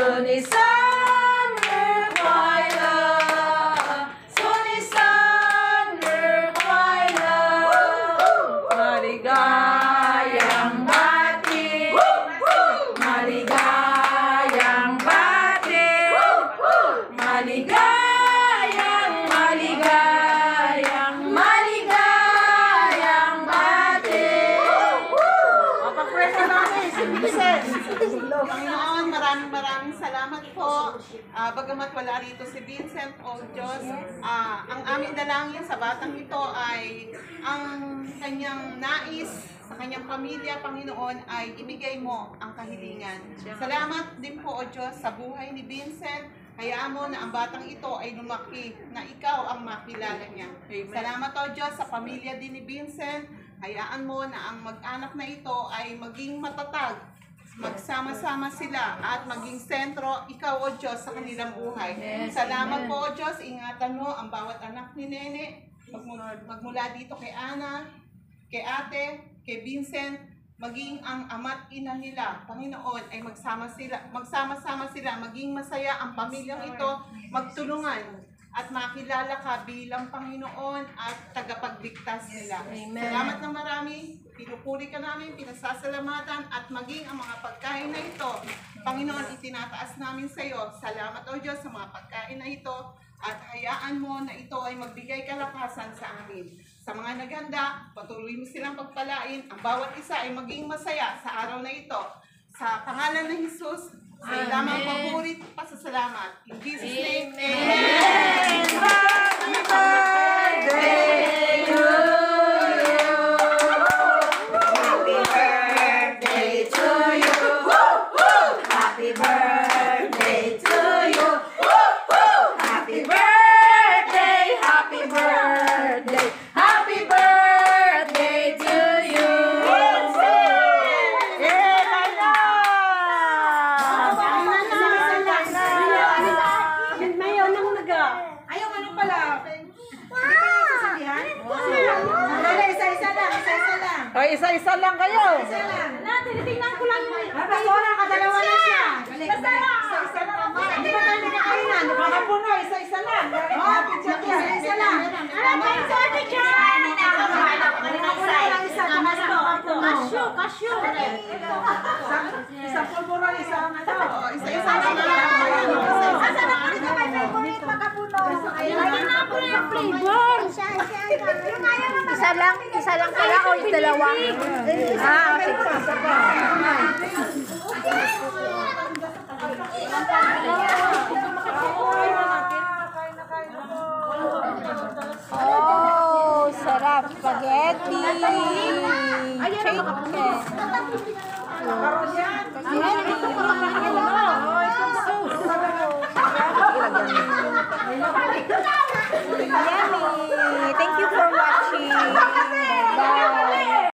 祝你生日快乐，祝你生日快乐， maligayang bati, maligayang bati, maligayang bati. Papakwesa namin si Vincent. Panginoon, maraming salamat po. Bagamat wala rito si Vincent o Diyos, ang aming dalangin sa batang ito ay ang kanyang nais sa kanyang pamilya, Panginoon, ay ibigay mo ang kahilingan. Salamat din po, O Diyos, sa buhay ni Vincent. Hayaan mo na ang batang ito ay lumaki, na ikaw ang makilala niya. Salamat, O Diyos, sa pamilya din ni Vincent. Hayaan mo na ang mag-anak na ito ay maging matatag, magsama-sama sila at maging sentro, ikaw o Diyos, sa kanilang buhay. Salamat po o Diyos, ingatan mo ang bawat anak ni Nene, magmula dito kay Ana, kay Ate, kay Vincent, maging ang ama't ina nila, Panginoon, ay magsama-sama sila, maging masaya ang pamilyang ito, magtulungan at makilala ka bilang Panginoon at tagapagligtas nila. Amen. Salamat ng marami, pinupuri ka namin, pinasasalamatan at maging ang mga pagkain na ito, Panginoon, itinataas namin sa iyo. Salamat o Diyos sa mga pagkain na ito at hayaan mo na ito ay magbigay kalakasan sa amin. Sa mga naghanda, patuloy mo silang pagpalain, ang bawat isa ay maging masaya sa araw na ito. Sa pangalan ng Jesus, ay lamang paburit, pasasalamat. In Jesus' name, Amen. Happy birthday to you. Happy birthday to you. Happy birthday to you. Happy birthday, happy birthday, happy birthday to you. Ayaw, ano pala? O, isa-isa lang kayo. Tinitingnan ko lang yung... Pastora, kadalawa na siya. Basta lang. Isa-isa lang. Hindi ba tayo nagkakainan? Makapuno, isa-isa lang. Isa-isa lang. Ano ba yung sorte dyan? Kasyo. Isang pulburon, isang ano. Isa-isa lang. Asa na ko ito may favorite makapuno? Lagyan na po yung flavor. Isa lang pala o yung dalawa? Okay. Oh, sarap. Spaghetti. Chicken. Spaghetti.